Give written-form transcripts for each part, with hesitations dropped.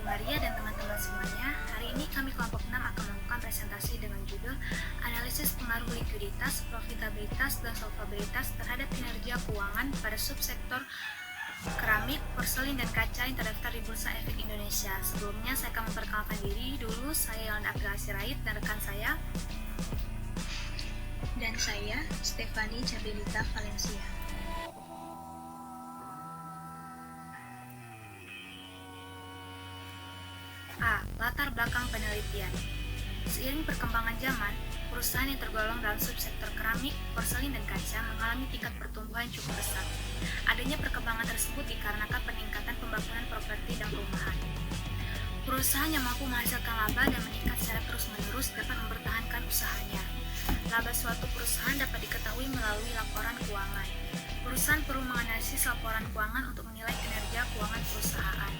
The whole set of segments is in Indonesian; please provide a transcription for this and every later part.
Maria dan teman-teman semuanya. Hari ini kami kelompok 6 akan melakukan presentasi dengan judul Analisis Pengaruh Likuiditas, Profitabilitas, dan Solvabilitas terhadap kinerja keuangan pada subsektor keramik, porselin, dan kaca yang terdaftar di Bursa Efek Indonesia. Sebelumnya saya akan memperkenalkan diri dulu. Saya Yolanda April Sirait dan rekan saya. Dan saya, Stefani Cabilita Valencia. A. Latar belakang penelitian. Seiring perkembangan zaman, perusahaan yang tergolong dalam subsektor keramik, porselin, dan kaca mengalami tingkat pertumbuhan cukup besar. Adanya perkembangan tersebut dikarenakan peningkatan pembangunan properti dan perumahan. Perusahaan yang mampu menghasilkan laba dan meningkat secara terus-menerus dapat mempertahankan usahanya. Laba suatu perusahaan dapat diketahui melalui laporan keuangan. Perusahaan perlu menganalisis laporan keuangan untuk menilai kinerja keuangan perusahaan.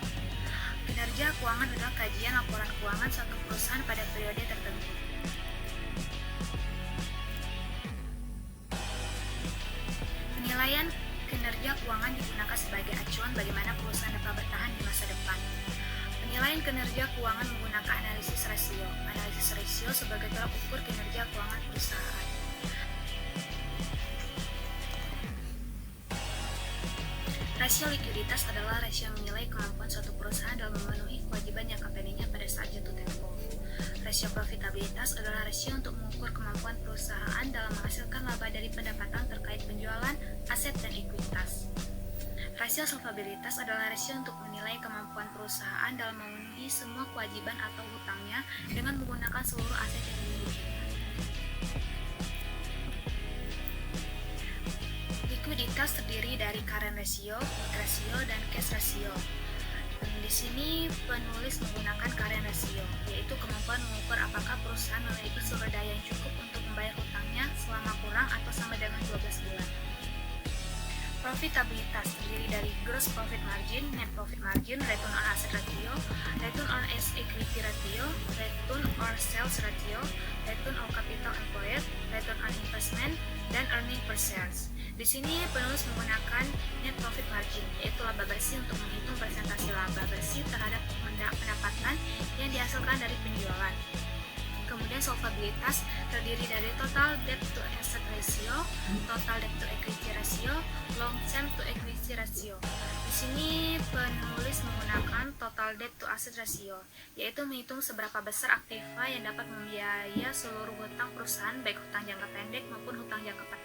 Kinerja keuangan adalah kajian laporan keuangan suatu perusahaan pada periode tertentu. Penilaian kinerja keuangan digunakan sebagai acuan bagaimana perusahaan dapat bertahan di masa depan. Penilaian kinerja keuangan menggunakan analisis rasio. Analisis rasio sebagai tolak ukur kinerja keuangan perusahaan. Rasio likuiditas adalah rasio yang menilai kemampuan suatu perusahaan dalam memenuhi kewajiban jangka pendeknya pada saat jatuh tempo. Rasio profitabilitas adalah rasio untuk mengukur kemampuan perusahaan dalam menghasilkan laba dari pendapatan terkait penjualan, aset, dan ekuitas. Rasio solvabilitas adalah rasio untuk menilai kemampuan perusahaan dalam memenuhi semua kewajiban atau hutangnya dengan menggunakan seluruh aset yang dimilikinya. Likuiditas terdiri dari current ratio, quick ratio, dan cash ratio. Di sini penulis menggunakan current ratio, yaitu kemampuan mengukur apakah perusahaan memiliki sumber daya yang cukup untuk membayar hutangnya selama kurang atau sama dengan 12 bulan. Profitabilitas terdiri dari gross profit margin, net profit margin, return on asset ratio, return on equity ratio, return on sales ratio, return on capital employed, return on investment, dan earning per shares. Di sini penulis menggunakan net profit margin, yaitu laba bersih untuk menghitung persentase laba bersih terhadap pendapatan yang dihasilkan dari penjualan. Kemudian solvabilitas terdiri dari total debt to asset ratio, total debt to equity ratio, long term to equity ratio. Di sini penulis menggunakan total debt to asset ratio, yaitu menghitung seberapa besar aktiva yang dapat membiayai seluruh hutang perusahaan, baik hutang jangka pendek maupun hutang jangka panjang.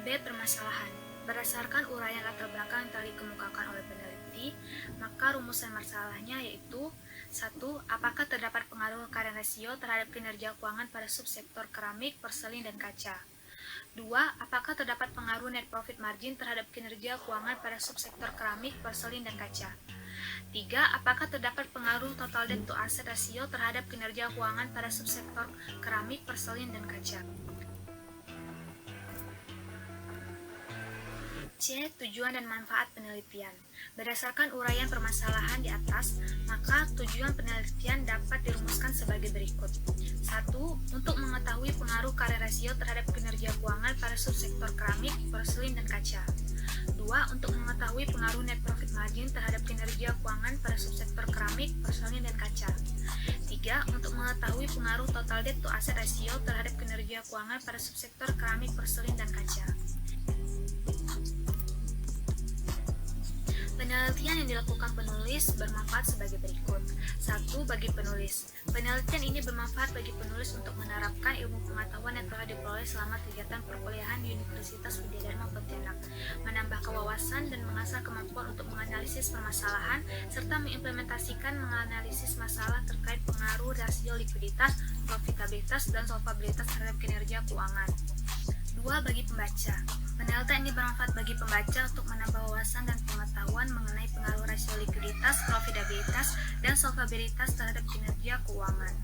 B. Permasalahan. Berdasarkan uraian latar belakang yang telah dikemukakan oleh peneliti, maka rumusan masalahnya yaitu 1. Apakah terdapat pengaruh current ratio terhadap kinerja keuangan pada subsektor keramik, porselin, dan kaca? 2. Apakah terdapat pengaruh net profit margin terhadap kinerja keuangan pada subsektor keramik, porselin, dan kaca? 3. Apakah terdapat pengaruh total debt to asset ratio terhadap kinerja keuangan pada subsektor keramik, porselin, dan kaca? C. Tujuan dan manfaat penelitian. Berdasarkan uraian permasalahan di atas, maka tujuan penelitian dapat dirumuskan sebagai berikut. 1. Untuk mengetahui pengaruh current ratio terhadap kinerja keuangan pada subsektor keramik, porselin, dan kaca. 2. Untuk mengetahui pengaruh net profit margin terhadap kinerja keuangan pada subsektor keramik, porselin, dan kaca. 3. Untuk mengetahui pengaruh total debt to asset ratio terhadap kinerja keuangan pada subsektor keramik, porselin, dan kaca. Penelitian yang dilakukan penulis bermanfaat sebagai berikut. 1. Bagi penulis. Penelitian ini bermanfaat bagi penulis untuk menerapkan ilmu pengetahuan yang telah diperoleh selama kegiatan perkuliahan di Universitas Widya Dharma Pontianak, menambah kewawasan dan mengasah kemampuan untuk menganalisis permasalahan, serta mengimplementasikan menganalisis masalah terkait pengaruh rasio likuiditas, profitabilitas, dan solvabilitas terhadap kinerja keuangan. 2. Bagi pembaca. Penelitian ini bermanfaat bagi pembaca untuk menambah wawasan dan pengetahuan mengenai pengaruh rasio likuiditas, profitabilitas, dan solvabilitas terhadap kinerja keuangan.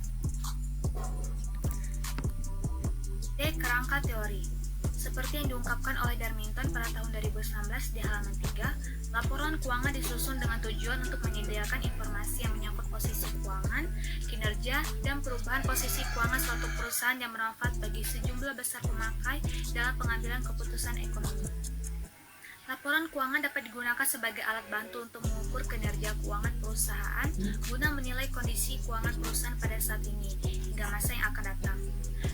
D. Kerangka teori. Seperti yang diungkapkan oleh Darminton pada tahun 2019 di halaman 3, laporan keuangan disusun dengan tujuan untuk menyediakan informasi yang menyangkut posisi keuangan, kinerja, dan perubahan posisi keuangan suatu perusahaan yang bermanfaat bagi sejumlah besar pemakai dalam pengambilan keputusan ekonomi. Laporan keuangan dapat digunakan sebagai alat bantu untuk mengukur kinerja keuangan perusahaan guna menilai kondisi keuangan perusahaan pada saat ini hingga masa yang akan datang.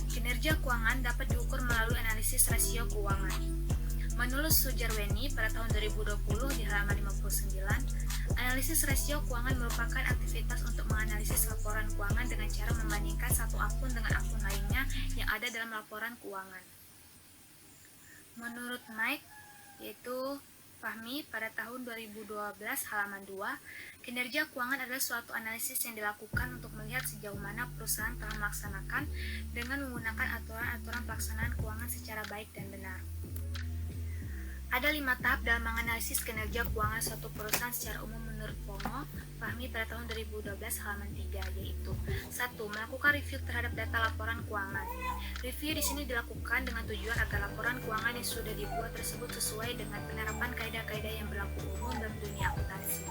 Kinerja keuangan dapat diukur melalui analisis rasio keuangan. Menurut Sujarweni pada tahun 2020 di halaman 59, analisis rasio keuangan merupakan aktivitas untuk menganalisis laporan keuangan dengan cara membandingkan satu akun dengan akun lainnya yang ada dalam laporan keuangan. Menurut Mike, yaitu Fahmi pada tahun 2012 halaman 2, kinerja keuangan adalah suatu analisis yang dilakukan untuk melihat sejauh mana perusahaan telah melaksanakan dengan menggunakan aturan-aturan pelaksanaan keuangan secara baik dan benar. Ada 5 tahap dalam menganalisis kinerja keuangan suatu perusahaan secara umum menurut Pomo, Fahmi pada tahun 2012 halaman 3, yaitu 1. Melakukan review terhadap data laporan keuangan. Review di sini dilakukan dengan tujuan agar laporan keuangan yang sudah dibuat tersebut sesuai dengan penerapan kaidah-kaidah yang berlaku umum dalam dunia akuntansi,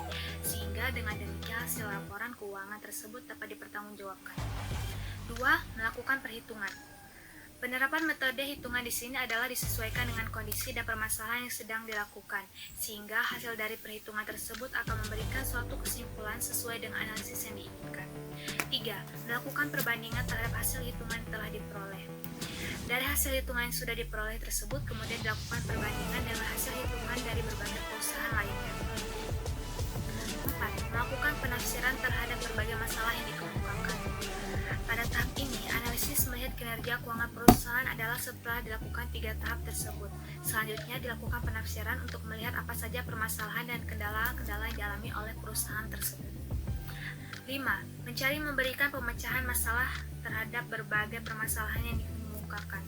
sehingga dengan demikian hasil laporan keuangan tersebut dapat dipertanggungjawabkan. 2. Melakukan perhitungan. Penerapan metode hitungan di sini adalah disesuaikan dengan kondisi dan permasalahan yang sedang dilakukan, sehingga hasil dari perhitungan tersebut akan memberikan suatu kesimpulan sesuai dengan analisis yang diinginkan. 3. Melakukan perbandingan terhadap hasil hitungan yang telah diperoleh. Dari hasil hitungan yang sudah diperoleh tersebut, kemudian dilakukan perbandingan dengan hasil hitungan dari berbagai perusahaan lainnya. 4. Melakukan penafsiran terhadap berbagai masalah yang dikemukakan. Pada tahap ini, analisis melihat kinerja keuangan perusahaan adalah setelah dilakukan 3 tahap tersebut. Selanjutnya dilakukan penafsiran untuk melihat apa saja permasalahan dan kendala-kendala yang dialami oleh perusahaan tersebut. 5. Mencari memberikan pemecahan masalah terhadap berbagai permasalahan yang dikemukakan.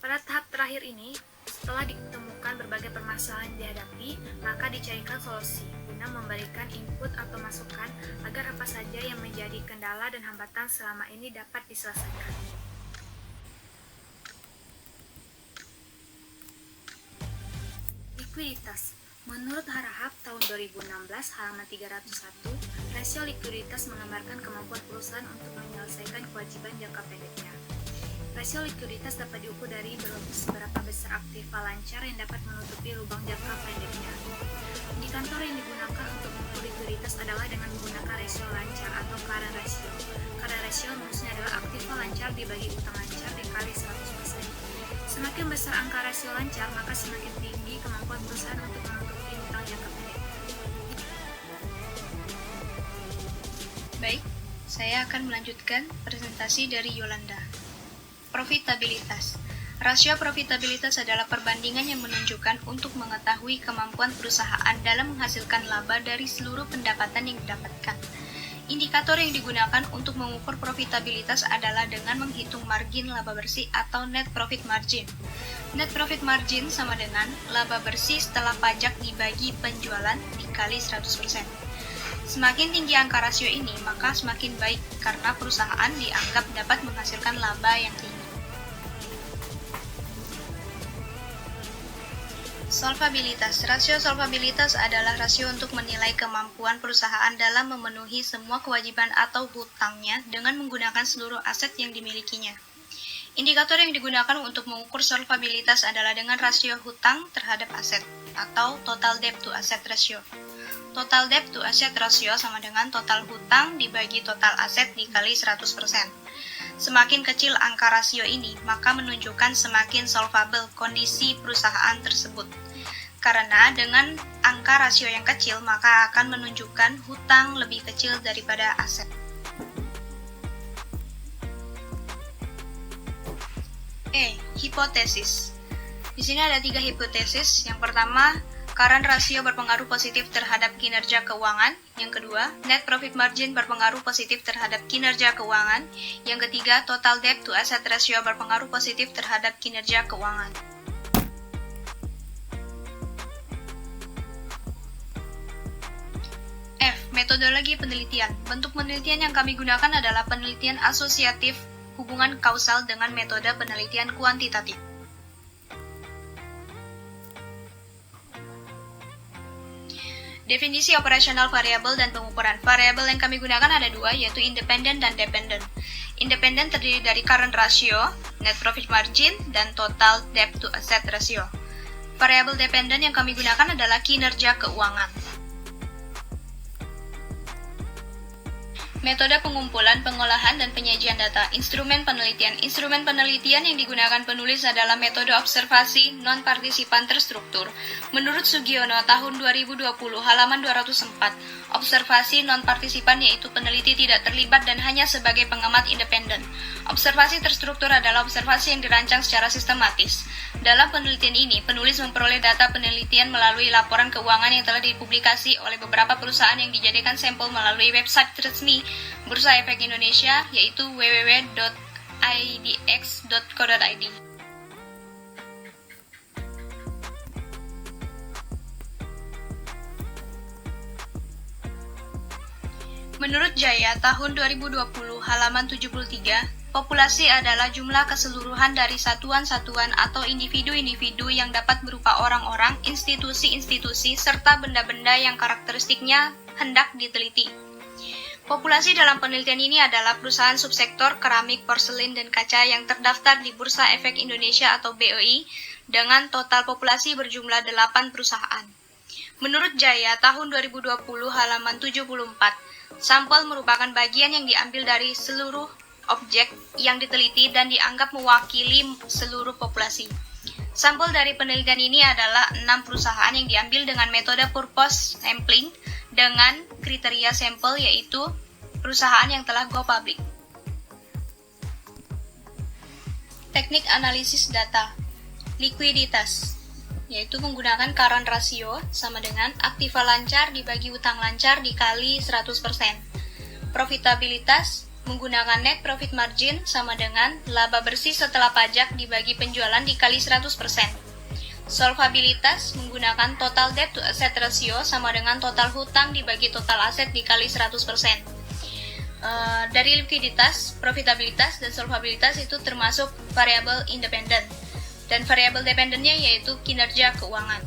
Pada tahap terakhir ini, setelah ditemukan berbagai permasalahan yang dihadapi, maka dicarikan solusi guna memberikan input atau masukan agar apa saja yang menjadi kendala dan hambatan selama ini dapat diselesaikan. Likuiditas. Menurut Harahap tahun 2016 halaman 301, rasio likuiditas menggambarkan kemampuan perusahaan untuk menyelesaikan kewajiban jangka pendeknya. Rasio likuiditas dapat diukur dari seberapa besar aktiva lancar yang dapat menutupi lubang jangka pendeknya. Indikator yang digunakan untuk mengukur likuiditas adalah dengan menggunakan rasio lancar atau current ratio. Current ratio rumusnya adalah aktiva lancar dibagi utang lancar dikali 100%. Semakin besar angka rasio lancar, maka semakin tinggi kemampuan perusahaan untuk menutupi utang jangka pendek. Baik, saya akan melanjutkan presentasi dari Yolanda. Profitabilitas. Rasio profitabilitas adalah perbandingan yang menunjukkan untuk mengetahui kemampuan perusahaan dalam menghasilkan laba dari seluruh pendapatan yang didapatkan. Indikator yang digunakan untuk mengukur profitabilitas adalah dengan menghitung margin laba bersih atau net profit margin. Net profit margin sama dengan laba bersih setelah pajak dibagi penjualan dikali 100%. Semakin tinggi angka rasio ini, maka semakin baik karena perusahaan dianggap dapat menghasilkan laba yang tinggi. Solvabilitas. Rasio solvabilitas adalah rasio untuk menilai kemampuan perusahaan dalam memenuhi semua kewajiban atau hutangnya dengan menggunakan seluruh aset yang dimilikinya. Indikator yang digunakan untuk mengukur solvabilitas adalah dengan rasio hutang terhadap aset atau total debt to asset ratio. Total debt to asset ratio sama dengan total hutang dibagi total aset dikali 100%. Semakin kecil angka rasio ini, maka menunjukkan semakin solvable kondisi perusahaan tersebut. Karena dengan angka rasio yang kecil, maka akan menunjukkan hutang lebih kecil daripada aset. Hipotesis. Di sini ada 3 hipotesis. Yang pertama, current ratio berpengaruh positif terhadap kinerja keuangan. Yang kedua, net profit margin berpengaruh positif terhadap kinerja keuangan. Yang ketiga, total debt to asset ratio berpengaruh positif terhadap kinerja keuangan. Metodologi penelitian. Bentuk penelitian yang kami gunakan adalah penelitian asosiatif hubungan kausal dengan metode penelitian kuantitatif. Definisi operasional variabel dan pengukuran. Variabel yang kami gunakan ada 2, yaitu independent dan dependent. Independent terdiri dari current ratio, net profit margin, dan total debt to asset ratio. Variabel dependen yang kami gunakan adalah kinerja keuangan. Metode pengumpulan, pengolahan, dan penyajian data. Instrumen penelitian. Instrumen penelitian yang digunakan penulis adalah metode observasi non-partisipan terstruktur. Menurut Sugiono, tahun 2020, halaman 204, observasi non-partisipan yaitu peneliti tidak terlibat dan hanya sebagai pengamat independen. Observasi terstruktur adalah observasi yang dirancang secara sistematis. Dalam penelitian ini, penulis memperoleh data penelitian melalui laporan keuangan yang telah dipublikasi oleh beberapa perusahaan yang dijadikan sampel melalui website resmi Bursa Efek Indonesia, yaitu www.idx.co.id. Menurut Jaya, tahun 2020, halaman 73, populasi adalah jumlah keseluruhan dari satuan-satuan atau individu-individu yang dapat berupa orang-orang, institusi-institusi, serta benda-benda yang karakteristiknya hendak diteliti. Populasi dalam penelitian ini adalah perusahaan subsektor keramik, porselin, dan kaca yang terdaftar di Bursa Efek Indonesia atau BEI dengan total populasi berjumlah 8 perusahaan. Menurut Jaya, tahun 2020, halaman 74, sampel merupakan bagian yang diambil dari seluruh objek yang diteliti dan dianggap mewakili seluruh populasi. Sampel dari penelitian ini adalah 6 perusahaan yang diambil dengan metode purpose sampling dengan kriteria sampel yaitu perusahaan yang telah go public. Teknik analisis data. Likuiditas, yaitu menggunakan current ratio sama dengan aktiva lancar dibagi utang lancar dikali 100%. Profitabilitas, menggunakan net profit margin sama dengan laba bersih setelah pajak dibagi penjualan dikali 100%. Solvabilitas, menggunakan total debt to asset ratio sama dengan total hutang dibagi total aset dikali 100%. Dari likuiditas, profitabilitas, dan solvabilitas itu termasuk variabel independen. Dan variabel dependennya yaitu kinerja keuangan.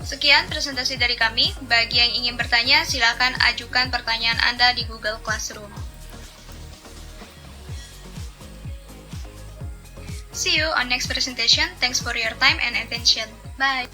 Sekian presentasi dari kami. Bagi yang ingin bertanya, silakan ajukan pertanyaan Anda di Google Classroom. See you on next presentation. Thanks for your time and attention. Bye.